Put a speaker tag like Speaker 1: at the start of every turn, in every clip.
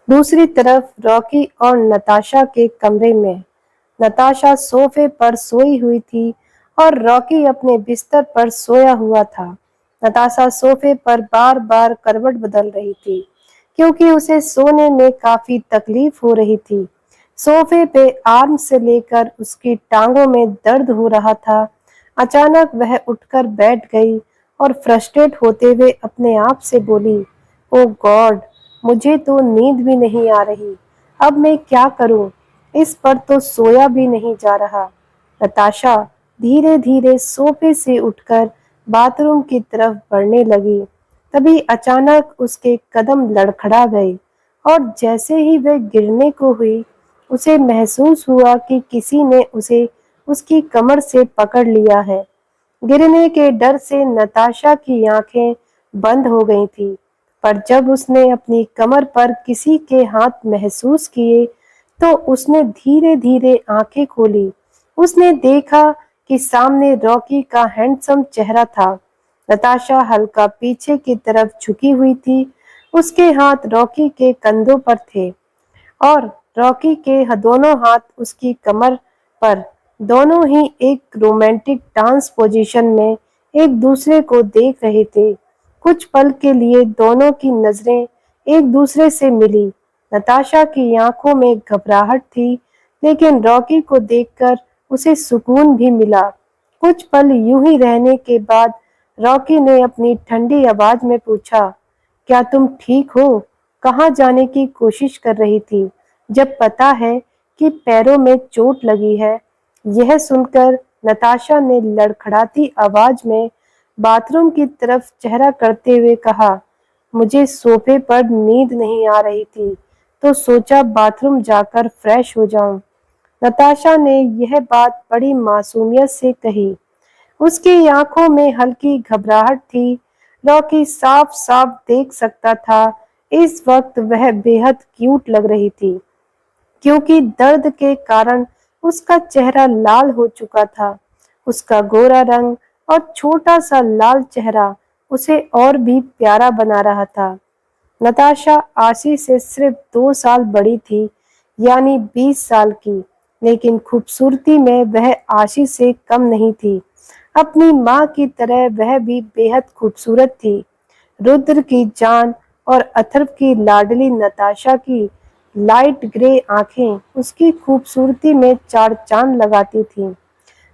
Speaker 1: दूसरी तरफ रॉकी और नताशा के कमरे में नताशा सोफे पर सोई हुई थी और रॉकी अपने बिस्तर पर सोया हुआ था। नताशा सोफे पर बार-बार करवट बदल रही थी क्योंकि उसे सोने में काफी तकलीफ हो रही थी। सोफे पे आर्म से लेकर उसकी टांगों में दर्द हो रहा था। अचानक वह उठकर बैठ गई और फ्रस्ट्रेट होते हुए अपने आप से बोली, "ओह गॉड! मुझे तो नींद भी नहीं आ रही। अब मैं क्या करूं? इस पर तो सोया भी नहीं जा रहा।" नताशा धीरे-धीरे सोफे से उठकर बाथरूम की तरफ बढ़ने लगी। तभी अचानक उसके कदम लड़खड़ा गए और जैसे ही वह गिरने को हुई, उसे महसूस हुआ कि किसी ने उसे उसकी कमर से पकड़ लिया है। गिरने के डर से नताशा की आंखें बंद हो गई थीं, पर जब उसने अपनी कमर पर किसी के हाथ महसूस किए, तो उसने धीरे-धीरे आंखें खोली। उसने देखा कि सामने रॉकी का हैंडसम चेहरा था। नताशा हल्का पीछे की तरफ झुकी हुई थी। उसके हाथ रॉकी के कंधों पर थे और रॉकी के दोनों हाथ उसकी कमर पर। दोनों ही एक रोमांटिक डांस पोजीशन में एक दूसरे को देख रहे थे। कुछ पल के लिए दोनों की नजरें एक दूसरे से मिली। नताशा की आंखों में घबराहट थी, लेकिन रॉकी को देखकर उसे सुकून भी मिला। कुछ पल यूं ही रहने के बाद रॉकी ने अपनी ठंडी आवाज में पूछा, "क्या तुम ठीक हो? कहाँ जाने की कोशिश कर रही थी, जब पता है कि पैरों में चोट लगी है?" यह सुनकर नताशा ने लड़खड़ाती आवाज में बाथरूम की तरफ चेहरा करते हुए कहा, "मुझे सोफे पर नींद नहीं आ रही थी, तो सोचा बाथरूम जाकर फ्रेश हो जाऊं।" नताशा ने यह बात बड़ी मासूमियत से कही। उसकी आंखों में हल्की घबराहट थी। रॉकी साफ-साफ देख सकता था इस वक्त वह बेहद क्यूट लग रही थी, क्योंकि दर्द के कारण उसका चेहरा लाल हो चुका था। उसका गोरा रंग और छोटा-सा लाल चेहरा उसे और भी प्यारा बना रहा था। नताशा आशी से सिर्फ 2 साल बड़ी थी, यानी 20 साल की, लेकिन खूबसूरती में वह आशी से कम नहीं थी। अपनी माँ की तरह वह भी बेहद खूबसूरत थी। रुद्र की जान और अथर्व की लाडली नताशा की लाइट ग्रे आंखें उसकी खूबसूरती में चार चांद लगाती थीं।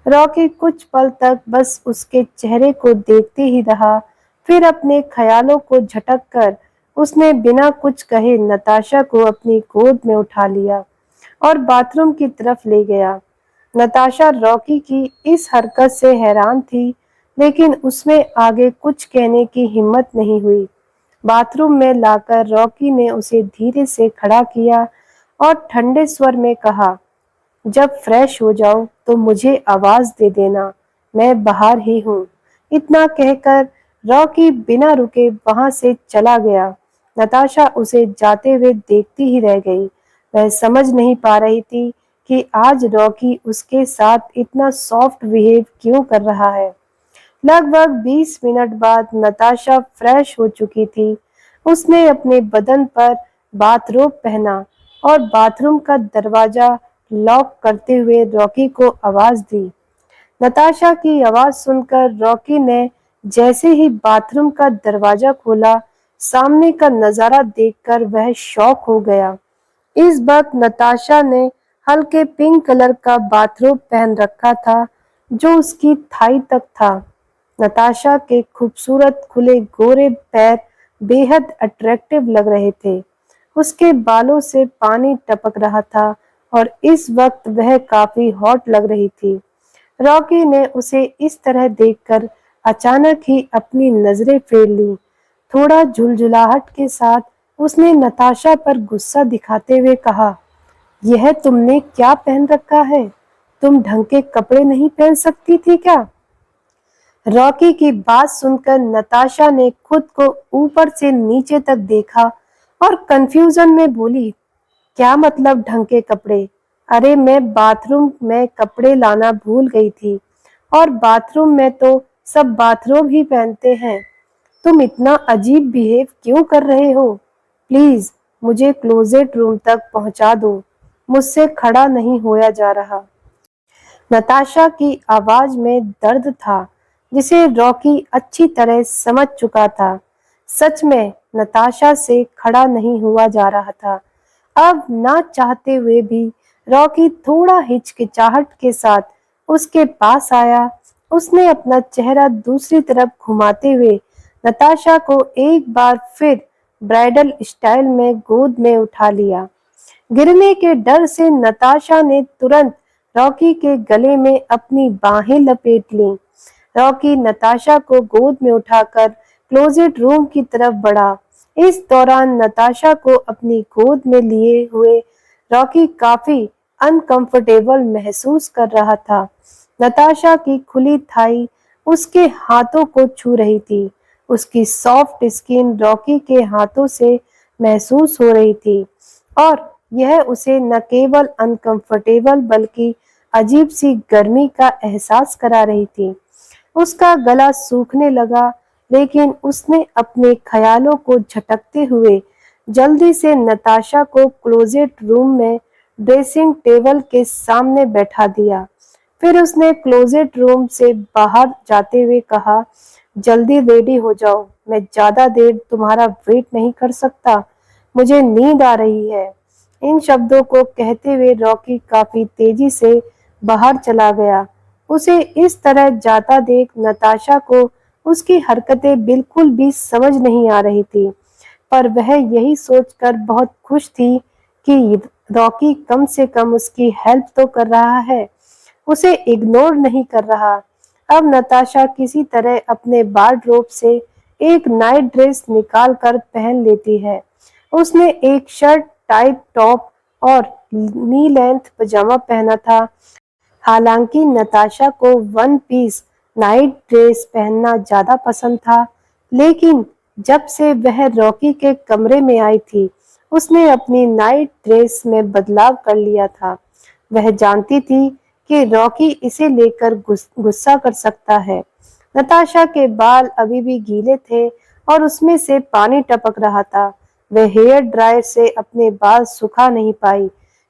Speaker 1: रॉकी कुछ पल तक बस उसके चेहरे को देखते ही रहा, फिर अपने ख्यालों को झटक कर उसने बिना कुछ कहे नताशा को अपनी गोद में उठा लिया और बाथरूम की तरफ ले गया। नताशा रॉकी की इस हरकत से हैरान थी, लेकिन उसमें आगे कुछ कहने की हिम्मत नहीं हुई। बाथरूम में लाकर रॉकी ने उसे धीरे से खड़ा किया और ठंडे स्वर में कहा, "जब फ्रेश हो जाओ तो मुझे आवाज दे देना, मैं बाहर ही हूँ।" इतना कहकर रॉकी बिना रुके वहां से चला गया। नताशा उसे जाते हुए देखती ही रह गई। वह समझ नहीं पा रही थी कि आज रॉकी उसके साथ इतना सॉफ्ट बिहेव क्यों कर रहा है। लगभग 20 मिनट बाद नताशा फ्रेश हो चुकी थी। उसने अपने बदन पर बाथरोब पहना और बाथरूम का दरवाजा लॉक करते हुए रॉकी को आवाज दी। नताशा की आवाज सुनकर रॉकी ने जैसे ही बाथरूम का दरवाजा खोला, सामने का नजारा देखकर वह शॉक हो गया। इस वक्त नताशा ने हल्के पिंक कलर का बाथरोब पहन रखा था, जो उसकी थाई तक था। नताशा के खूबसूरत खुले गोरे पैर बेहद अट्रैक्टिव लग रहे थे। उसके बालों से पानी टपक रहा था और इस वक्त वह काफी हॉट लग रही थी। रॉकी ने उसे इस तरह देखकर अचानक ही अपनी नजरें फेर ली। थोड़ा झुलझुलाहट के साथ उसने नताशा पर गुस्सा दिखाते हुए कहा, "यह तुमने क्या पहन रखा है? तुम ढंग के कपड़े नहीं पहन सकती थी क्या?" रॉकी की बात सुनकर नताशा ने खुद को ऊपर से नीचे तक देखा और कंफ्यूजन में बोली, "क्या मतलब ढंग के कपड़े? अरे मैं बाथरूम में कपड़े लाना भूल गई थी और बाथरूम में तो सब बाथरोब ही पहनते हैं। तुम इतना अजीब बिहेव क्यों कर रहे हो? प्लीज मुझे क्लोजेट रूम तक पहुंचा दो, मुझसे खड़ा नहीं होया जा रहा। नताशा की आवाज में दर्द था, जिसे रॉकी अच्छी तरह समझ चुका था। सच में नताशा से खड़ा नहीं हुआ जा रहा था। अब ना चाहते हुए भी रॉकी थोड़ा हिचकिचाहट के साथ उसके पास आया। उसने अपना चेहरा दूसरी तरफ घुमाते हुए नताशा को एक बार फिर ब्राइडल स्टाइल में गोद में उठा लिया। गिरने के डर से नताशा ने तुरंत रॉकी के गले में अपनी बाहें लपेट लीं। रॉकी नताशा को गोद में उठाकर क्लोजेट रूम की तरफ बढ़ा। इस दौरान नताशा को अपनी गोद में लिए हुए रॉकी काफी अनकंफर्टेबल महसूस कर रहा था। नताशा की खुली थाई उसके हाथों को छू रही थी। उसकी सॉफ्ट स्किन रॉकी के हाथों से महसूस हो रही थी और यह उसे न केवल अनकंफर्टेबल बल्कि अजीब सी गर्मी का एहसास करा रही थी। उसका गला सूखने लगा, लेकिन उसने अपने ख्यालों को झटकते हुए जल्दी से नताशा को क्लोजेट रूम में ड्रेसिंग टेबल के सामने बैठा दिया। फिर उसने क्लोजेट रूम से बाहर जाते हुए कहा, जल्दी रेडी हो जाओ, मैं ज्यादा देर तुम्हारा वेट नहीं कर सकता, मुझे नींद आ रही है। इन शब्दों को कहते हुए रॉकी काफी तेजी से बाहर चला गया। उसे इस तरह जाता देख नताशा को उसकी हरकतें बिल्कुल भी समझ नहीं आ रही थी, पर वह यही सोचकर बहुत खुश थी कि रॉकी कम से कम उसकी हेल्प तो कर रहा है, उसे इग्नोर नहीं कर रहा। अब नताशा किसी तरह अपने वार्डरोब से एक नाइट ड्रेस निकाल कर पहन लेती है। उसने एक शर्ट, टाइट टॉप और नी लेंथ पजामा पहना था। हालांकि नताशा को वन पीस नाइट ड्रेस पहनना ज्यादा पसंद था, लेकिन जब से वह रॉकी के कमरे में आई थी, उसने अपनी नाइट ड्रेस में बदलाव कर लिया था। वह जानती थी कि रॉकी इसे लेकर गुस्सा कर सकता है। नताशा के बाल अभी भी गीले थे और उसमें से पानी टपक रहा था। वह हेयर ड्रायर से अपने बाल सुखा नहीं पाई,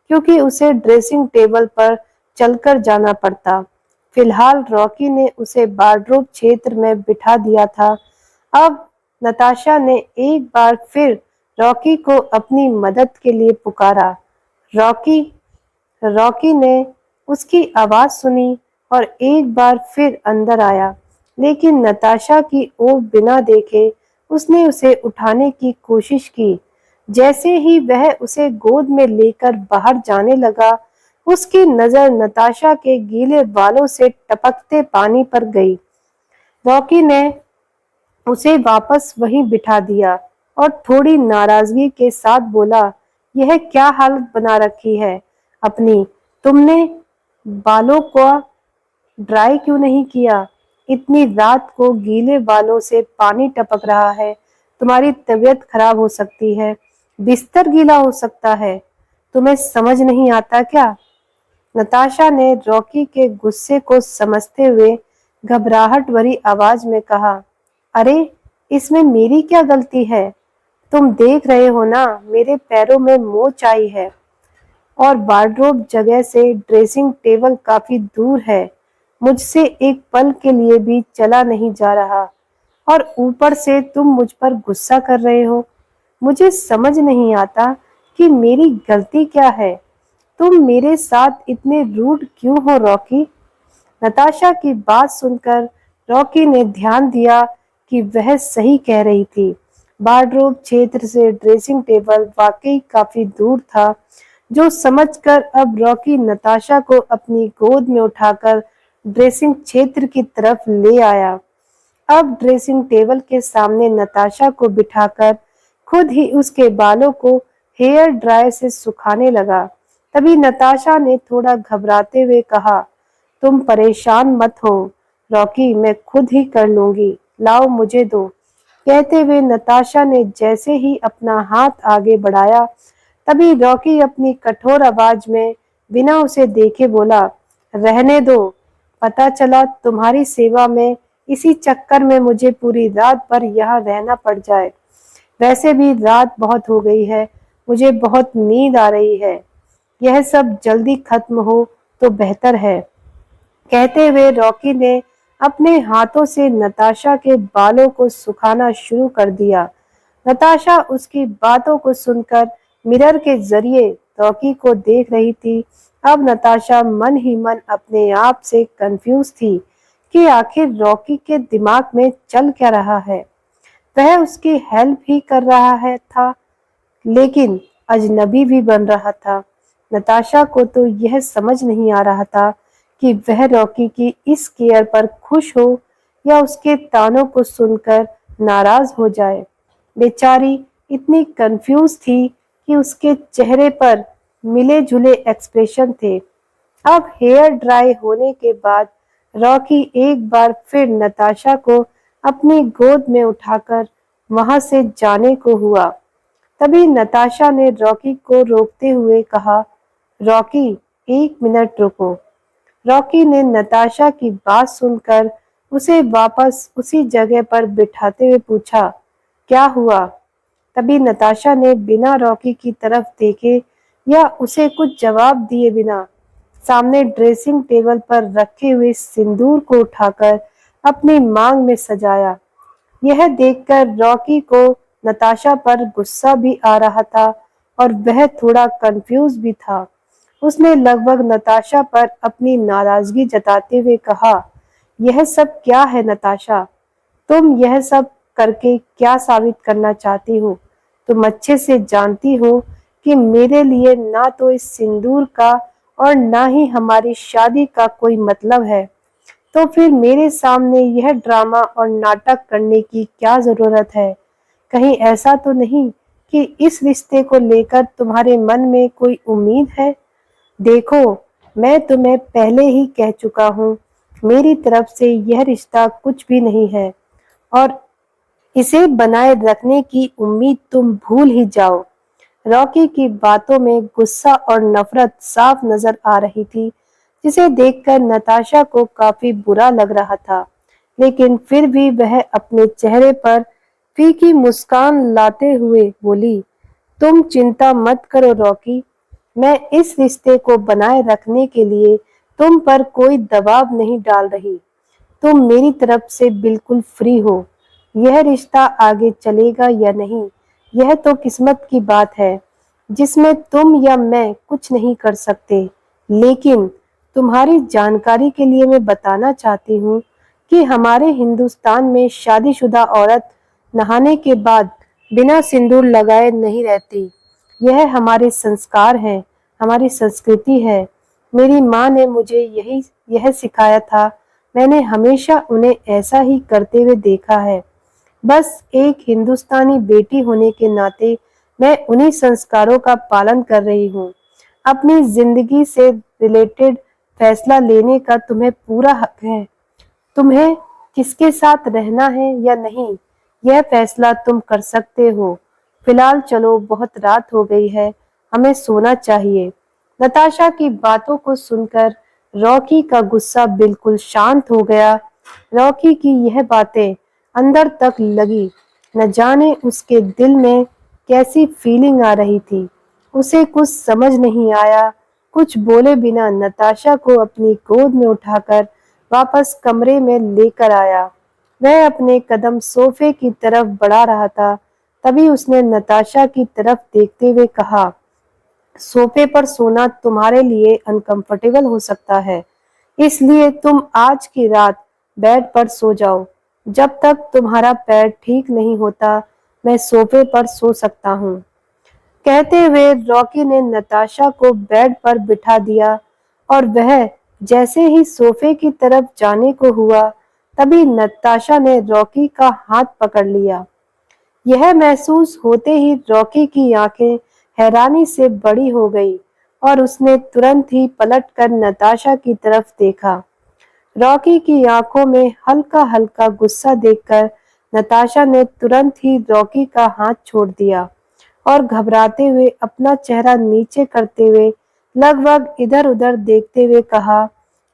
Speaker 1: क्योंकि उसे ड्रेसिंग टेबल पर चलकर जाना पड़ता। फिलहाल रॉकी ने उसे वार्डरोब क्षेत्र में बिठा दिया था। अब नताशा ने एक बार फिर रॉकी को अपनी मदद के लिए पुकारा। रॉकी रॉकी ने उसकी आवाज सुनी और एक बार फिर अंदर आया, लेकिन नताशा की ओर बिना देखे उसने उसे उठाने की कोशिश की। जैसे ही वह उसे गोद में लेकर बाहर जाने लगा, उसकी नजर नताशा के गीले बालों से टपकते पानी पर गई। रॉकी ने उसे वापस वहीं बिठा दिया और थोड़ी नाराजगी के साथ बोला, यह क्या हालत बना रखी है अपनी, तुमने बालों को ड्राई क्यों नहीं किया? इतनी रात को गीले बालों से पानी टपक रहा है, तुम्हारी तबीयत खराब हो सकती है, बिस्तर गीला हो सकता है, तुम्हें समझ नहीं आता क्या? नताशा ने रॉकी के गुस्से को समझते हुए घबराहट भरी आवाज में कहा, अरे इसमें मेरी क्या गलती है? तुम देख रहे हो ना, मेरे पैरों में मोच आई है और वार्डरोब जगह से ड्रेसिंग टेबल काफी दूर है। मुझसे एक पल के लिए भी चला नहीं जा रहा और ऊपर से तुम मुझ पर गुस्सा कर रहे हो। मुझे समझ नहीं आता कि मेरी गलती क्या है। तुम मेरे साथ इतने रूड क्यों हो रॉकी? नताशा की बात सुनकर रॉकी ने ध्यान दिया कि वह सही कह रही थी। वार्डरोब क्षेत्र से ड्रेसिंग टेबल वाकई काफी दूर था, जो समझकर अब रॉकी नताशा को अपनी गोद में उठाकर ड्रेसिंग क्षेत्र की तरफ ले आया। अब ड्रेसिंग टेबल के सामने नताशा को बिठाकर खुद ही उसके बालों को हेयर ड्रायर से सुखाने लगा। तभी नताशा ने थोड़ा घबराते हुए कहा, तुम परेशान मत हो रॉकी, मैं खुद ही कर लूंगी, लाओ मुझे दो। कहते हुए नताशा ने जैसे ही अपना हाथ आगे बढ़ाया, तभी रॉकी अपनी कठोर आवाज में बिना उसे देखे बोला, रहने दो, पता चला तुम्हारी सेवा में इसी चक्कर में मुझे पूरी रात भर यहाँ रहना पड़ जाए। वैसे भी रात बहुत हो गई है, मुझे बहुत नींद आ रही है। यह सब जल्दी खत्म हो तो बेहतर है। कहते हुए रॉकी ने अपने हाथों से नताशा के बालों को सुखाना शुरू कर दिया। नताशा उसकी बातों को सुनकर मिरर के जरिए रॉकी को देख रही थी। अब नताशा मन ही मन अपने आप से कंफ्यूज थी कि आखिर रॉकी के दिमाग में चल क्या रहा है। वह उसकी हेल्प ही कर रहा है था, लेकिन अजनबी भी बन रहा था। नताशा को तो यह समझ नहीं आ रहा था कि वह रॉकी की इस केयर पर खुश हो या उसके तानों को सुनकर नाराज हो जाए। बेचारी इतनी कंफ्यूज थी कि उसके चेहरे पर मिले जुले एक्सप्रेशन थे। अब हेयर ड्राई होने के बाद रॉकी एक बार फिर नताशा को अपनी गोद में उठाकर वहां से जाने को हुआ। तभी नताशा ने रॉकी को रोकते हुए कहा, रॉकी, 1 मिनट रुको। रॉकी ने नताशा की बात सुनकर उसे वापस उसी जगह पर बिठाते हुए पूछा, क्या हुआ? तभी नताशा ने बिना रॉकी की तरफ देखे या उसे कुछ जवाब दिए बिना सामने ड्रेसिंग टेबल पर रखे हुए सिंदूर को उठाकर अपनी मांग में सजाया। यह देखकर रॉकी को नताशा पर गुस्सा भी आ रहा था और वह थोड़ा कंफ्यूज भी था। उसने लगभग नताशा पर अपनी नाराजगी जताते हुए कहा, यह सब क्या है नताशा? तुम यह सब करके क्या साबित करना चाहती हो? तुम अच्छे से जानती हो कि मेरे लिए ना तो इस सिंदूर का और ना ही हमारी शादी का कोई मतलब है। तो फिर मेरे सामने यह ड्रामा और नाटक करने की क्या जरूरत है? कहीं ऐसा तो नहीं कि इस रिश्ते को लेकर तुम्हारे मन में कोई उम्मीद है? देखो, मैं तुम्हें पहले ही कह चुका हूँ, मेरी तरफ से यह रिश्ता कुछ भी नहीं है और इसे बनाए रखने की उम्मीद तुम भूल ही जाओ। रॉकी की बातों में गुस्सा और नफरत साफ नजर आ रही थी, जिसे देखकर नताशा को काफी बुरा लग रहा था। लेकिन फिर भी वह अपने चेहरे पर फीकी मुस्कान लाते हुए बोली, तुम चिंता मत करो रॉकी, मैं इस रिश्ते को बनाए रखने के लिए तुम पर कोई दबाव नहीं डाल रही। तुम मेरी तरफ से बिल्कुल फ्री हो। यह रिश्ता आगे चलेगा या नहीं, यह तो किस्मत की बात है, जिसमें तुम या मैं कुछ नहीं कर सकते। लेकिन तुम्हारी जानकारी के लिए मैं बताना चाहती हूँ कि हमारे हिंदुस्तान में शादीशुदा औरत नहाने के बाद बिना सिंदूर लगाए नहीं रहती। यह हमारे संस्कार है, हमारी संस्कृति है। मेरी माँ ने मुझे यह सिखाया था। मैंने हमेशा उन्हें ऐसा ही करते हुए देखा है। बस एक हिंदुस्तानी बेटी होने के नाते मैं उन्हीं संस्कारों का पालन कर रही हूँ। अपनी जिंदगी से रिलेटेड फैसला लेने का तुम्हें पूरा हक है। तुम्हें किसके साथ रहना है या नहीं, यह फैसला तुम कर सकते हो। फिलहाल चलो, बहुत रात हो गई है, हमें सोना चाहिए। नताशा की बातों को सुनकर रॉकी का गुस्सा बिल्कुल शांत हो गया। रॉकी की यह बातें अंदर तक लगी। न जाने उसके दिल में कैसी फीलिंग आ रही थी। उसे कुछ समझ नहीं आया। कुछ बोले बिना नताशा को अपनी गोद में उठाकर वापस कमरे में लेकर आया। वह अपने कदम सोफे की तरफ बढ़ा रहा था, तभी उसने नताशा की तरफ देखते हुए कहा, सोफे पर सोना तुम्हारे लिए अनकंफर्टेबल हो सकता है, इसलिए तुम आज की रात बेड पर सो जाओ। जब तक तुम्हारा पैर ठीक नहीं होता, मैं सोफे पर सो सकता हूँ। कहते हुए रॉकी ने नताशा को बेड पर बिठा दिया और वह जैसे ही सोफे की तरफ जाने को हुआ, तभी नताशा ने रॉकी का हाथ पकड़ लिया। यह महसूस होते ही रॉकी की आंखें हैरानी से बड़ी हो गई और उसने तुरंत ही पलटकर नताशा की तरफ देखा। रॉकी की आंखों में हल्का हल्का गुस्सा देखकर नताशा ने तुरंत ही रॉकी का हाथ छोड़ दिया और घबराते हुए अपना चेहरा नीचे करते हुए लगभग इधर उधर देखते हुए कहा,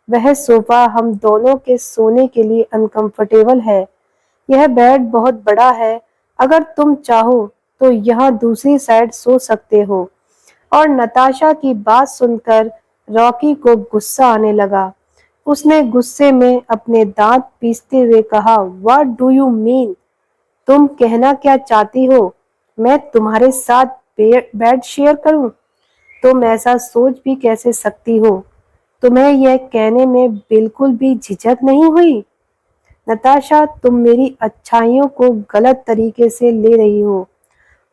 Speaker 1: वह सोफा हम दोनों के सोने के लिए अनकंफर्टेबल है। यह बेड बहुत बड़ा है। अगर तुम चाहो तो यहाँ दूसरी साइड सो सकते हो। और नताशा की बात सुनकर रॉकी को गुस्सा आने लगा। उसने गुस्से में अपने दांत पीसते हुए कहा, व्हाट डू यू मीन? तुम कहना क्या चाहती हो? मैं तुम्हारे साथ बेड शेयर करूं? तुम ऐसा सोच भी कैसे सकती हो? तुम्हें यह कहने में बिल्कुल भी झिझक नहीं हुई? नताशा, तुम मेरी अच्छाइयों को गलत तरीके से ले रही हो।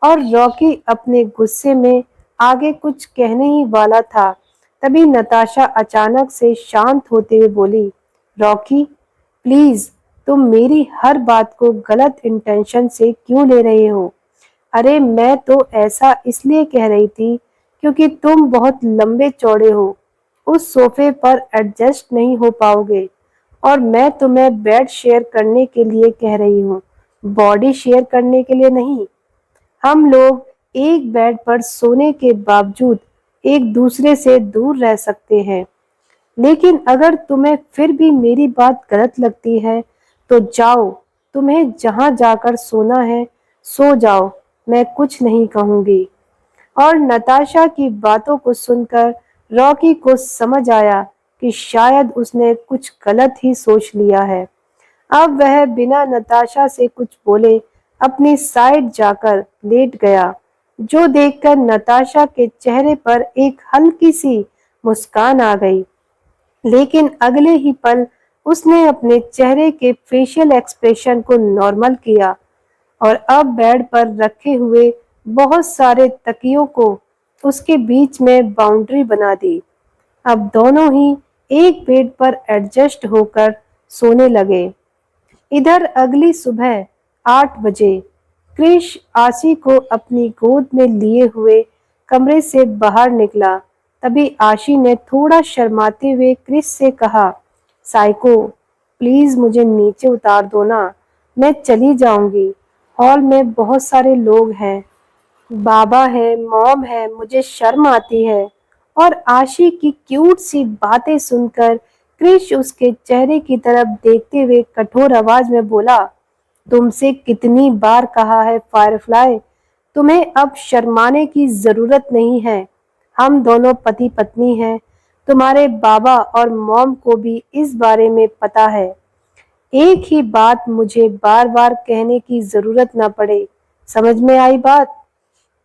Speaker 1: और रॉकी अपने गुस्से में आगे कुछ कहने ही वाला था, तभी नताशा अचानक से शांत होते हुए बोली, रॉकी प्लीज, तुम मेरी हर बात को गलत इंटेंशन से क्यों ले रहे हो? अरे मैं तो ऐसा इसलिए कह रही थी क्योंकि तुम बहुत लंबे चौड़े हो, उस सोफे पर एडजस्ट नहीं हो पाओगे। और मैं तुम्हें बेड शेयर करने के लिए कह रही हूँ, बॉडी शेयर करने के लिए नहीं। हम लोग एक बेड पर सोने के बावजूद एक दूसरे से दूर रह सकते हैं। लेकिन अगर तुम्हें फिर भी मेरी बात गलत लगती है तो जाओ, तुम्हें जहां जाकर सोना है सो जाओ, मैं कुछ नहीं कहूंगी। और नताशा की बातों को सुनकर रॉकी को समझ आया कि शायद उसने कुछ गलत ही सोच लिया है। अब वह बिना नताशा से कुछ बोले अपनी साइड जाकर लेट गया, जो देखकर नताशा के चेहरे पर एक हल्की सी मुस्कान आ गई। लेकिन अगले ही पल उसने अपने चेहरे के फेशियल एक्सप्रेशन को नॉर्मल किया और अब बेड पर रखे हुए बहुत सारे तकियों को उसके बीच में बाउंड्री बना दी। अब दोनों ही एक बेड पर एडजस्ट होकर सोने लगे। इधर अगली सुबह 8 बजे क्रिश आशी को अपनी गोद में लिए हुए कमरे से बाहर निकला। तभी आशी ने थोड़ा शर्माते हुए क्रिश से कहा, साइको प्लीज मुझे नीचे उतार दो ना, मैं चली जाऊंगी। हॉल में बहुत सारे लोग हैं, बाबा है, मॉम है, मुझे शर्म आती है। और आशी की क्यूट सी बातें सुनकर क्रिश उसके चेहरे की तरफ देखते हुए कठोर आवाज में बोला, तुमसे कितनी बार कहा है फायरफ्लाई, तुम्हें अब शर्माने की जरूरत नहीं है। हम दोनों पति पत्नी हैं। तुम्हारे बाबा और मॉम को भी इस बारे में पता है। एक ही बात मुझे बार बार कहने की जरूरत ना पड़े। समझ में आई बात?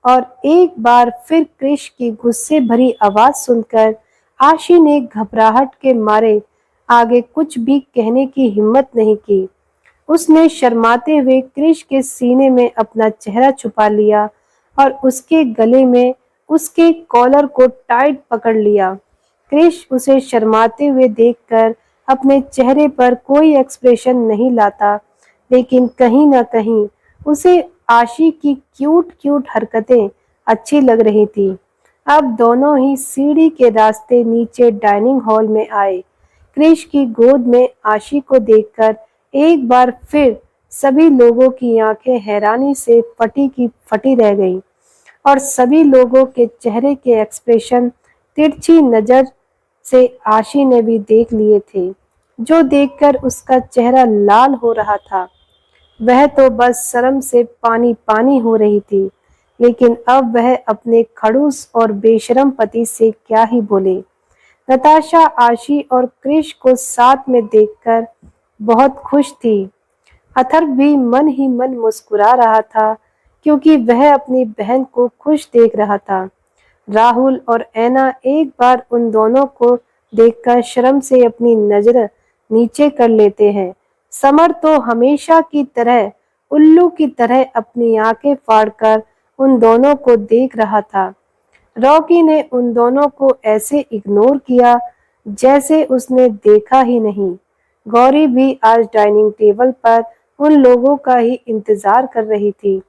Speaker 1: और एक बार फिर क्रिश की गुस्से भरी आवाज सुनकर आशी ने घबराहट के मारे आगे कुछ भी कहने की हिम्मत नहीं की। उसने शर्माते हुए क्रिश के सीने में अपना चेहरा छुपा लिया और उसके गले में उसके कॉलर को टाइट पकड़ लिया। क्रिश उसे शर्माते हुए देखकर अपने चेहरे पर कोई एक्सप्रेशन नहीं लाता, लेकिन कहीं ना कहीं उसे आशी की क्यूट क्यूट हरकतें अच्छी लग रही थी। अब दोनों ही सीढ़ी के रास्ते नीचे डाइनिंग हॉल में आए। क्रिश की गोद में आशी को देखकर एक बार फिर सभी लोगों की आंखें हैरानी से फटी की फटी रह गईं और सभी लोगों के चेहरे के एक्सप्रेशन तिरछी नजर से आशी ने भी देख लिए थे, जो देखकर उसका चेहरा लाल हो रहा था। वह तो बस शर्म से पानी पानी हो रही थी, लेकिन अब वह अपने खड़ूस और बेशरम पति से क्या ही बोले। नताशा आशी और क्रिश को साथ में देखकर बहुत खुश थी। अथर्व भी मन ही मन मुस्कुरा रहा था, क्योंकि वह अपनी बहन को खुश देख रहा था। राहुल और ऐना एक बार उन दोनों को देखकर शर्म से अपनी नजर नीचे कर लेते हैं। समर तो हमेशा की तरह उल्लू की तरह अपनी आंखें फाड़कर उन दोनों को देख रहा था। रॉकी ने उन दोनों को ऐसे इग्नोर किया जैसे उसने देखा ही नहीं। गौरी भी आज डाइनिंग टेबल पर उन लोगों का ही इंतजार कर रही थी,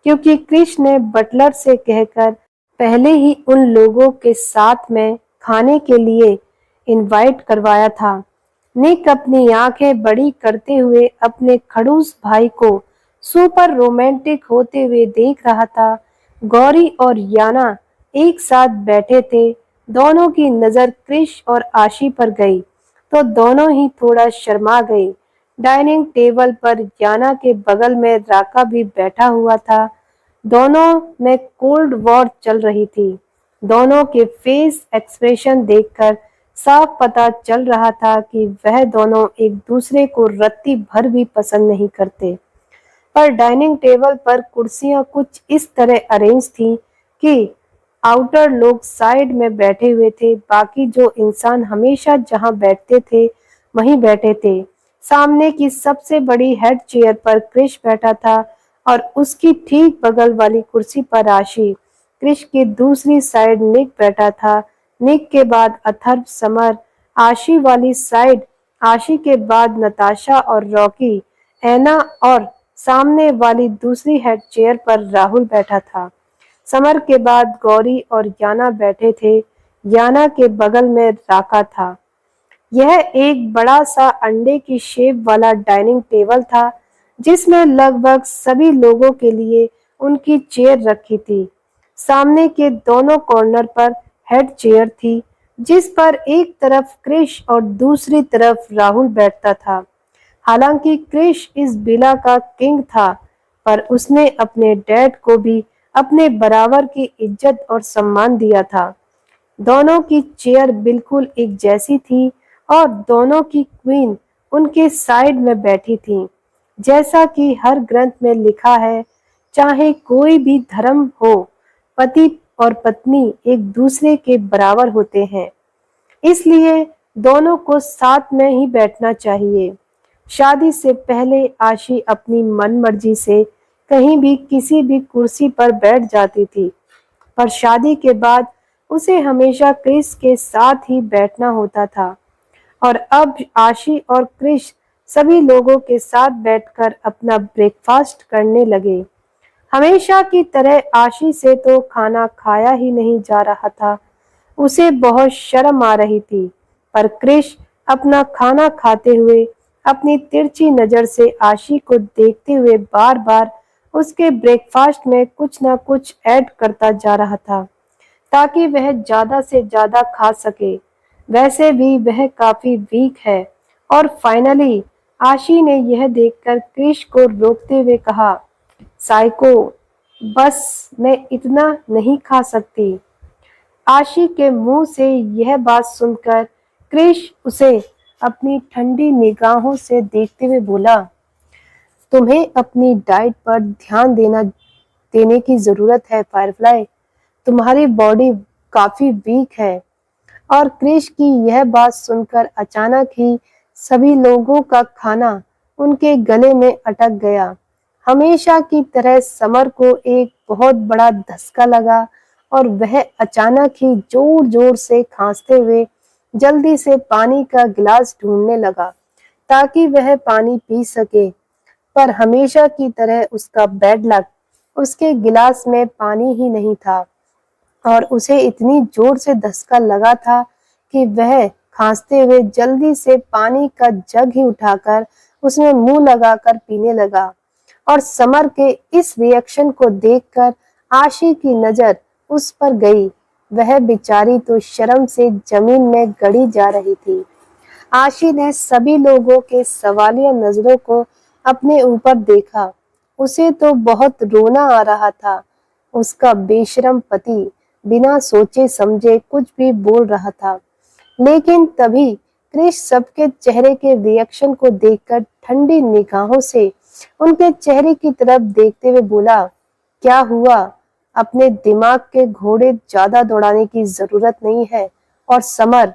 Speaker 1: क्योंकि कृष्ण ने बटलर से कहकर पहले ही उन लोगों के साथ में खाने के लिए इनवाइट करवाया था। निक अपनी आंखें बड़ी करते हुए अपने खड़ूस भाई को सुपर रोमांटिक होते हुए देख रहा था। गौरी और याना एक साथ बैठे थे। दोनों की नजर क्रिश और आशी पर गई तो दोनों ही थोड़ा शर्मा गए। डाइनिंग टेबल पर याना के बगल में राका भी बैठा हुआ था। दोनों में कोल्ड वॉर चल रही थी। दोनों के फेस एक्सप्रेशन देखकर साफ पता चल रहा था कि वह दोनों एक दूसरे को रत्ती भर भी पसंद नहीं करते। पर डाइनिंग टेबल पर कुर्सियां कुछ इस तरह अरेंज थी कि आउटर लोग साइड में बैठे हुए थे, बाकी जो इंसान हमेशा जहां बैठते थे वहीं बैठे थे। सामने की सबसे बड़ी हेड चेयर पर क्रिश बैठा था और उसकी ठीक बगल वाली कुर्सी पर आशी। क्रिश की दूसरी साइड निक बैठा था। निक के बाद अथर्व, समर। आशी वाली साइड आशी के बाद नताशा और रॉकी, एना, और सामने वाली दूसरी हेड चेयर पर राहुल बैठा था। समर के बाद गौरी और याना बैठे थे। याना के बगल में राका था। यह एक बड़ा सा अंडे की शेप वाला डाइनिंग टेबल था जिसमें लगभग सभी लोगों के लिए उनकी चेयर रखी थी। सामने के दोनों कॉर्नर पर हेड चेयर थी जिस पर एक तरफ क्रिश और दूसरी तरफ राहुल बैठता था। हालांकि क्रिश इस विला का किंग था, पर उसने अपने डैड को भी अपने बराबर की इज्जत और सम्मान दिया था। दोनों की चेयर बिल्कुल एक जैसी थी और दोनों की क्वीन उनके साइड में बैठी थी। जैसा कि हर ग्रंथ में लिखा है, चाहे कोई भी धर्म हो, पति और पत्नी एक दूसरे के बराबर होते हैं, इसलिए दोनों को साथ में ही बैठना चाहिए। शादी से पहले आशी अपनी मनमर्जी से कहीं भी किसी भी कुर्सी पर बैठ जाती थी, पर शादी के बाद उसे हमेशा क्रिस के साथ ही बैठना होता था। और अब आशी और क्रिश सभी लोगों के साथ बैठकर अपना ब्रेकफास्ट करने लगे। हमेशा की तरह आशी से तो खाना खाया ही नहीं जा रहा था। उसे बहुत शर्म आ रही थी, पर क्रिश अपना खाना खाते हुए अपनी तिरछी नजर से आशी को देखते हुए बार बार उसके ब्रेकफास्ट में कुछ न कुछ ऐड करता जा रहा था ताकि वह ज्यादा से ज्यादा खा सके। वैसे भी वह काफी वीक है। और फाइनली आशी ने यह देखकर क्रिश को रोकते हुए कहा, साइको, बस मैं इतना नहीं खा सकती। आशी के मुंह से यह बात सुनकर क्रिश उसे अपनी ठंडी निगाहों से देखते हुए बोला, तुम्हें अपनी डाइट पर ध्यान देने की जरूरत है फायरफ्लाई। तुम्हारी बॉडी काफी वीक है। और क्रिश की यह बात सुनकर अचानक ही सभी लोगों का खाना उनके गले में अटक गया। हमेशा की तरह समर को एक बहुत बड़ा धक्का लगा और वह अचानक ही जोर जोर से खांसते हुए जल्दी से पानी का गिलास ढूंढने लगा ताकि वह पानी पी सके। पर हमेशा की तरह उसका बैड लक, उसके गिलास में पानी ही नहीं था और उसे इतनी जोर से धक्का लगा था कि वह खांसते हुए जल्दी से पानी का जग ही उठाकर उसमें मुंह लगाकर पीने लगा। और समर के इस रिएक्शन को देखकर आशी की नजर उस पर गई। वह बेचारी तो शर्म से जमीन में गड़ी जा रही थी। आशी ने सभी लोगों के सवालिया नजरों को अपने ऊपर देखा। उसे तो बहुत रोना आ रहा था। उसका बेशरम पति बिना सोचे समझे कुछ भी बोल रहा था, लेकिन तभी क्रिश सबके चेहरे के रिएक्शन को देखकर ठंडी निगाहों से उनके चेहरे की तरफ देखते हुए बोला, क्या हुआ? अपने दिमाग के घोड़े ज्यादा दौड़ाने की जरूरत नहीं है। और समर,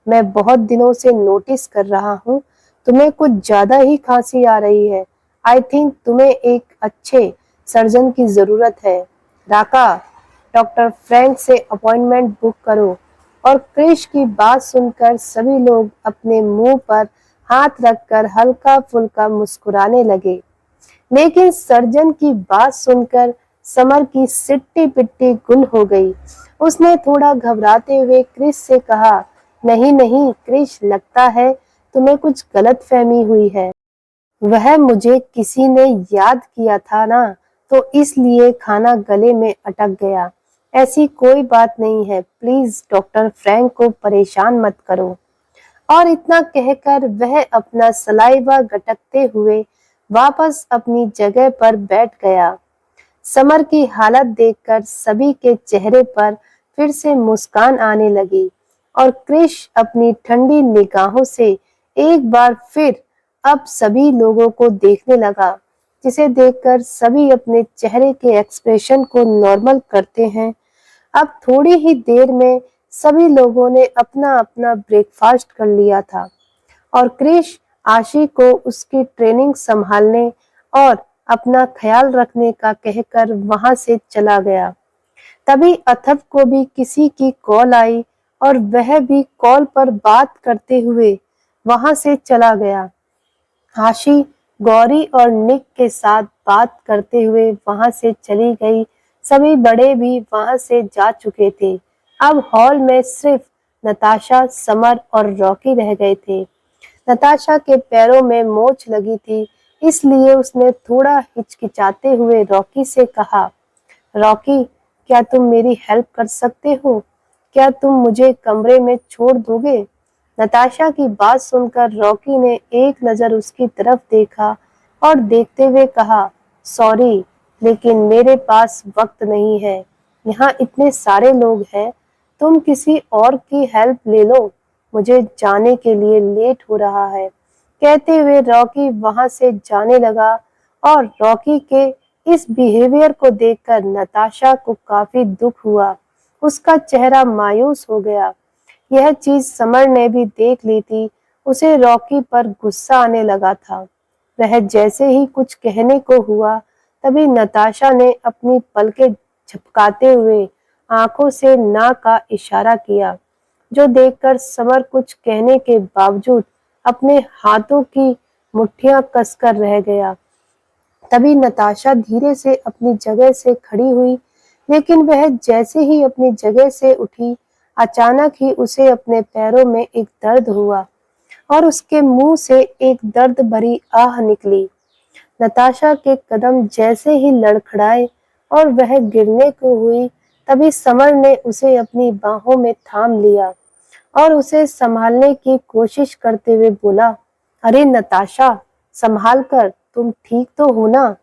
Speaker 1: मैं बहुत दिनों से नोटिस कर रहा हूँ, तुम्हें कुछ ज्यादा ही खांसी आ रही है। आई थिंक तुम्हें एक अच्छे सर्जन की जरूरत है। राका, डॉक्टर फ्रैंक से अपॉइंटमेंट बुक करो। और क्रिश की बात सुनकर सभी लोग अपने मुंह पर हाथ रखकर हल्का फुल्का मुस्कुराने लगे। लेकिन सर्जन की बात सुनकर समर की सिट्टी पिट्टी गुल हो गई। उसने थोड़ा घबराते हुए क्रिश से कहा, नहीं नहीं क्रिश, लगता है तुम्हें कुछ गलतफहमी हुई है। वह मुझे किसी ने याद किया था ना, तो इसलिए खाना गले में अटक गया। ऐसी कोई बात नहीं है, प्लीज डॉक्टर फ्रैंक को परेशान मत करो। और इतना कहकर वह अपना सलाइवा गटकते हुए वापस अपनी जगह पर बैठ गया। समर की हालत देखकर सभी के चेहरे पर फिर से मुस्कान आने लगी और क्रिश अपनी ठंडी निगाहों से एक बार फिर अब सभी लोगों को देखने लगा, जिसे देखकर सभी अपने चेहरे के एक्सप्रेशन को नॉर्मल करते हैं। अब थोड़ी ही देर में सभी लोगों ने अपना अपना ब्रेकफास्ट कर लिया था और क्रिश आशी को उसकी ट्रेनिंग संभालने और अपना ख्याल रखने का कहकर वहां से चला गया। तभी अथर्व को भी किसी की कॉल आई और वह भी कॉल पर बात करते हुए वहां से चला गया। आशी गौरी और निक के साथ बात करते हुए वहां से चली गई। सभी बड़े भी वहां से जा चुके थे। अब हॉल में सिर्फ नताशा, समर और रॉकी रह गए थे। नताशा के पैरों में मोच लगी थी, इसलिए उसने थोड़ा हिचकिचाते हुए रॉकी से कहा, रॉकी, क्या तुम मेरी हेल्प कर सकते हो? क्या तुम मुझे कमरे में छोड़ दोगे? नताशा की बात सुनकर रॉकी ने एक नजर उसकी तरफ देखा और देखते हुए कहा, सॉरी, लेकिन मेरे पास वक्त नहीं है। यहाँ इतने सारे लोग हैं, तुम किसी और की हेल्प ले लो, मुझे जाने के लिए लेट हो रहा है। कहते हुए रॉकी वहां से जाने लगा और रॉकी के इस बिहेवियर को देखकर नताशा को काफी दुख हुआ। उसका चेहरा मायूस हो गया। यह चीज समर ने भी देख ली थी। उसे रॉकी पर गुस्सा आने लगा था। वह जैसे ही कुछ कहने को हुआ, तभी नताशा ने अपनी पलकें झपकाते हुए आंखों से ना का इशारा किया, जो देखकर समर कुछ कहने के बावजूद अपने हाथों की मुट्ठियां कसकर रह गया। तभी नताशा धीरे से अपनी जगह से खड़ी हुई, लेकिन वह जैसे ही अपनी जगह से उठी, अचानक ही उसे अपने पैरों में एक दर्द हुआ और उसके मुंह से एक दर्द भरी आह निकली। नताशा के कदम जैसे ही लड़खड़ाए और वह गिरने को हुई, तभी समर ने उसे अपनी बाहों में थाम लिया और उसे संभालने की कोशिश करते हुए बोला, अरे नताशा, संभाल कर, तुम ठीक तो हो ना?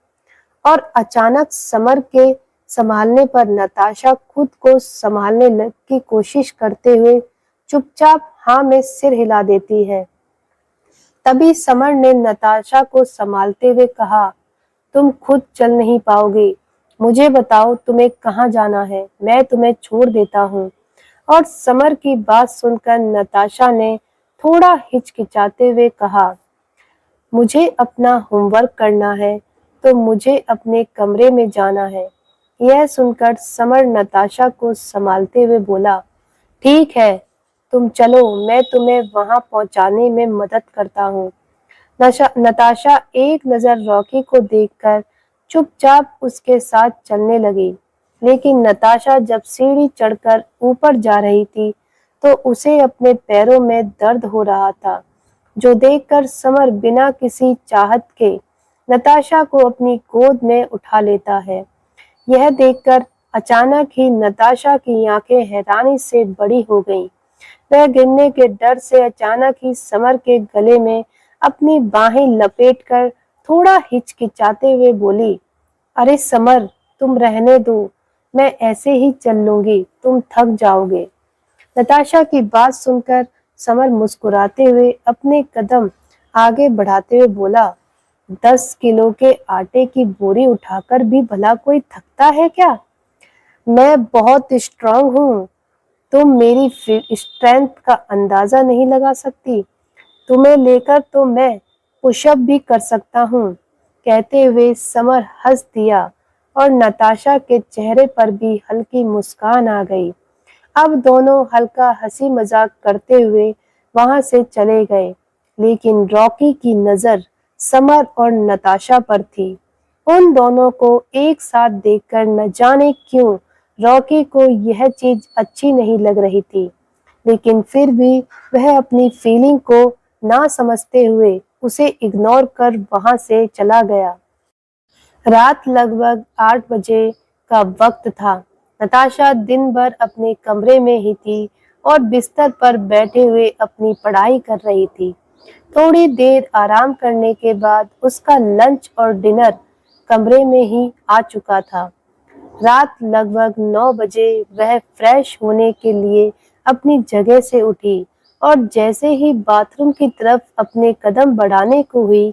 Speaker 1: और अचानक समर के संभालने पर नताशा खुद को संभालने की कोशिश करते हुए चुपचाप हाँ में सिर हिला देती है। तभी समर ने नताशा को संभालते हुए कहा, तुम खुद चल नहीं पाओगे, मुझे बताओ तुम्हें कहाँ जाना है, मैं तुम्हें छोड़ देता हूँ। और समर की बात सुनकर नताशा ने थोड़ा हिचकिचाते हुए कहा, मुझे अपना होमवर्क करना है, तो मुझे अपने कमरे में जाना है। यह सुनकर समर नताशा को संभालते हुए बोला, ठीक है, तुम चलो, मैं तुम्हें वहां पहुंचाने में मदद करता हूँ। नताशा एक नजर रॉकी को देखकर चुपचाप उसके साथ चलने लगी, लेकिन नताशा जब सीढ़ी चढ़कर ऊपर जा रही थी, तो उसे अपने पैरों में दर्द हो रहा था, जो देखकर समर बिना किसी चाहत के नताशा को अपनी गोद में उठा लेता है। यह देखकर अचानक ही नताशा की आंखें हैरानी से बड़ी हो गईं। वह गिरने के डर से अचानक ही समर के गले में अपनी बाहें लपेटकर थोड़ा हिचकिचाते हुए बोली, अरे समर, तुम रहने दो, मैं ऐसे ही चल लूंगी, तुम थक जाओगे। नताशा की बात सुनकर समर मुस्कुराते हुए अपने कदम आगे बढ़ाते हुए बोला, 10 किलो के आटे की बोरी उठाकर भी भला कोई थकता है क्या? मैं बहुत स्ट्रांग हूँ, तुम मेरी स्ट्रेंथ का अंदाजा नहीं लगा सकती। तुम्हें लेकर तो मैं पुशअप भी कर सकता हूँ। कहते हुए समर हंस दिया और नताशा के चेहरे पर भी हल्की मुस्कान आ गई। अब दोनों हल्का हंसी मजाक करते हुए वहां से चले गए, लेकिन रॉकी की नजर समर और नताशा पर थी। उन दोनों को एक साथ देखकर न जाने क्यों रॉकी को यह चीज अच्छी नहीं लग रही थी, लेकिन फिर भी वह अपनी फीलिंग को ना समझते हुए उसे इग्नोर कर वहां से चला गया। रात लगभग 8 बजे का वक्त था। नताशा दिन भर अपने कमरे में ही थी और बिस्तर पर बैठे हुए अपनी पढ़ाई कर रही थी। थोड़ी देर आराम करने के बाद उसका लंच और डिनर कमरे में ही आ चुका था। रात लगभग 9 बजे वह फ्रेश होने के लिए अपनी जगह से उठी और जैसे ही बाथरूम की तरफ अपने कदम बढ़ाने को हुई,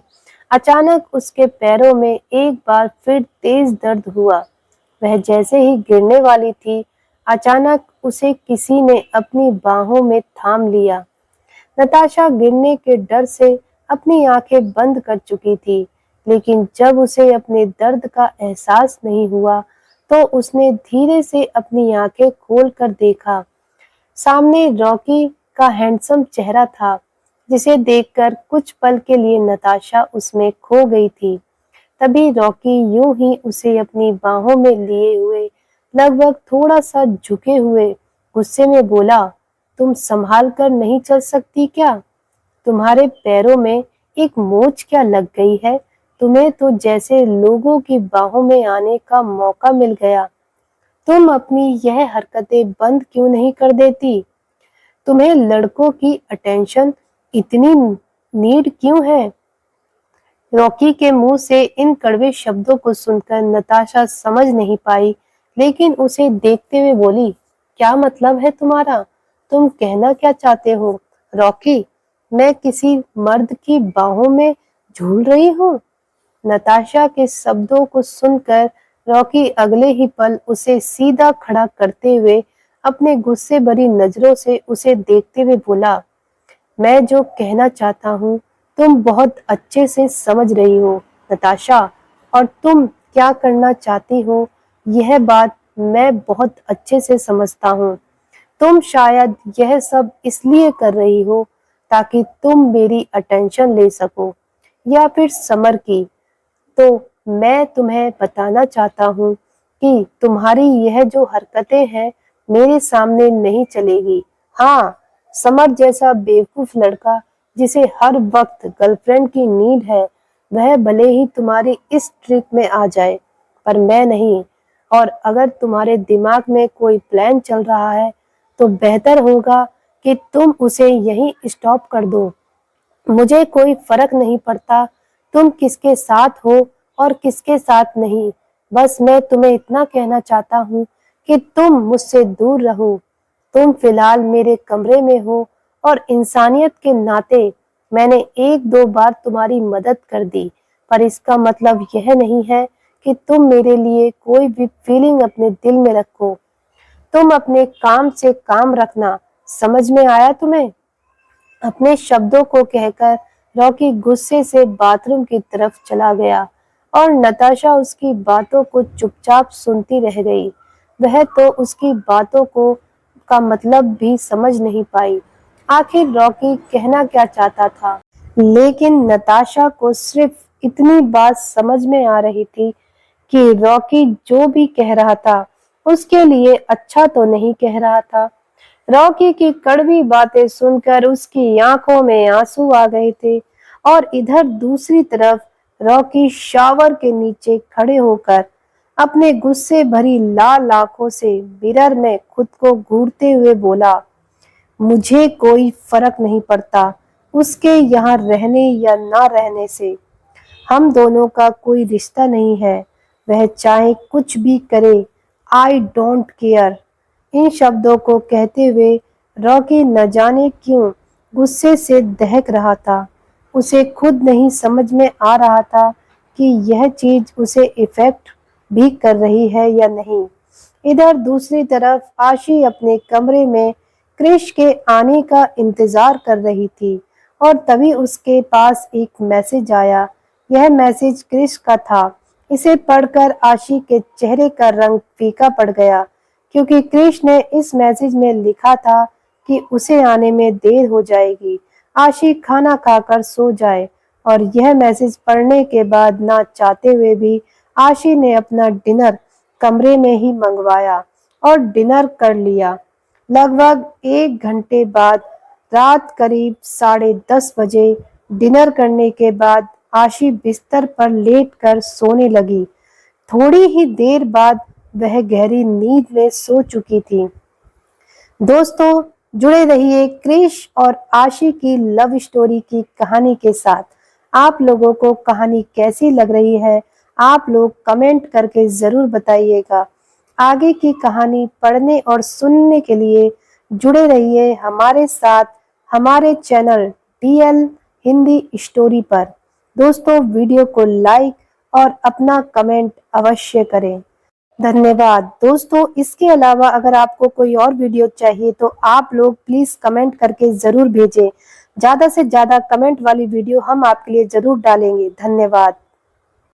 Speaker 1: अचानक उसके पैरों में एक बार फिर तेज दर्द हुआ। वह जैसे ही गिरने वाली थी, अचानक उसे किसी ने अपनी बाहों में थाम लिया। नताशा गिरने के डर से अपनी आंखें बंद कर चुकी थी, लेकिन जब उसे अपने दर्द का एहसास नहीं हुआ, तो उसने धीरे से अपनी आंखें खोलकर देखा। सामने रॉकी का हैंडसम चेहरा था, जिसे देखकर कुछ पल के लिए नताशा उसमें खो गई थी। तभी रॉकी यूं ही उसे अपनी बाहों में लिए हुए, लगभग थोड़ा सा झुके हुए, गुस्से में बोला, तुम संभाल कर नहीं चल सकती क्या? तुम्हारे पैरों में एक मोच क्या लग गई है? तुम्हें तो जैसे लोगों की बाहों में आने का मौका मिल गया। तुम अपनी यह हरकतें बंद क्यों नहीं कर देती? तुम्हें लड़कों की अटेंशन इतनी नीड क्यों है? रॉकी के मुंह से इन कड़वे शब्दों को सुनकर नताशा समझ नहीं पाई, लेकिन उसे देखते हुए बोली, क्या मतलब है तुम्हारा? तुम कहना क्या चाहते हो? रॉकी, मैं किसी मर्द की बाहों में झूल रही हूँ? नताशा के शब्दों को सुनकर रॉकी अगले ही पल उसे सीधा खड़ा करते हुए अपने गुस्से भरी नजरों से उसे देखते हुए बोला, मैं जो कहना चाहता हूँ तुम बहुत अच्छे से समझ रही हो नताशा, और तुम क्या करना चाहती हो यह बात मैं बहुत अच्छे से समझता हूँ। तुम शायद यह सब इसलिए कर रही हो ताकि तुम मेरी अटेंशन ले सको, या फिर समर की। तो मैं तुम्हें बताना चाहता हूँ कि तुम्हारी यह जो हरकतें हैं मेरे सामने नहीं चलेगी। हाँ, समर जैसा बेवकूफ लड़का जिसे हर वक्त गर्लफ्रेंड की नीड है, वह भले ही तुम्हारी इस ट्रिक में आ जाए, पर मैं नहीं। और अगर तुम्हारे दिमाग में कोई प्लान चल रहा है तो बेहतर होगा कि तुम उसे यहीं स्टॉप कर दो। मुझे कोई फर्क नहीं पड़ता तुम किसके साथ हो और किसके साथ नहीं। बस मैं तुम्हें इतना कहना चाहता हूँ कि तुम मुझसे दूर रहो। तुम फिलहाल मेरे कमरे में हो और इंसानियत के नाते मैंने एक दो बार तुम्हारी मदद कर दी, पर इसका मतलब यह नहीं है कि तुम मेरे लिए कोई भी फीलिंग अपने दिल में रखो। तुम अपने काम से काम रखना, समझ में आया तुम्हें? अपने शब्दों को कहकर रॉकी गुस्से से बाथरूम की तरफ चला गया और नताशा उसकी बातों को चुपचाप सुनती रह गई। वह तो उसकी बातों को का मतलब भी समझ नहीं पाई। आखिर रॉकी कहना क्या चाहता था, लेकिन नताशा को सिर्फ इतनी बात समझ में आ रही थी कि रॉकी जो भी कह रहा था उसके लिए अच्छा तो नहीं कह रहा था। रॉकी की कड़वी बातें सुनकर उसकी आंखों में आंसू आ गए थे, और इधर दूसरी तरफ रॉकी शावर के नीचे खड़े होकर अपने गुस्से भरी लाल आंखों से मिरर में खुद को घूरते हुए बोला, मुझे कोई फर्क नहीं पड़ता उसके यहाँ रहने या ना रहने से। हम दोनों का कोई रिश्ता नहीं है। वह चाहे कुछ भी करे, आई डोंट केयर। इन शब्दों को कहते हुए रॉकी न जाने क्यों गुस्से से दहक रहा था। उसे खुद नहीं समझ में आ रहा था कि यह चीज उसे इफेक्ट भी कर रही है या नहीं। इधर दूसरी तरफ आशी अपने कमरे में क्रिश के आने का इंतजार कर रही थी, और तभी उसके पास एक मैसेज आया। यह मैसेज क्रिश का था। इसे पढ़कर आशी के चेहरे का रंग फीका पड़ गया, क्योंकि क्रिश ने इस मैसेज में लिखा था कि उसे आने में देर हो जाएगी, आशी खाना खाकर सो जाए। और यह मैसेज पढ़ने के बाद ना चाहते हुए भी आशी ने अपना डिनर कमरे में ही मंगवाया और डिनर कर लिया। लगभग 1 घंटे बाद, रात करीब 10:30 बजे, डिनर करने के बाद आशी बिस्तर पर लेटकर सोने लगी। थोड़ी ही देर बाद वह गहरी नींद में सो चुकी थी। दोस्तों, जुड़े रहिए क्रिश और आशी की लव स्टोरी की कहानी के साथ। आप लोगों को कहानी कैसी लग रही है आप लोग कमेंट करके ज़रूर बताइएगा। आगे की कहानी पढ़ने और सुनने के लिए जुड़े रहिए हमारे साथ हमारे चैनल DL हिंदी स्टोरी पर। दोस्तों, वीडियो को लाइक और अपना कमेंट अवश्य करें। धन्यवाद। दोस्तों, इसके अलावा अगर आपको कोई और वीडियो चाहिए तो आप लोग प्लीज़ कमेंट करके ज़रूर भेजें। ज़्यादा से ज़्यादा कमेंट वाली वीडियो हम आपके लिए ज़रूर डालेंगे। धन्यवाद।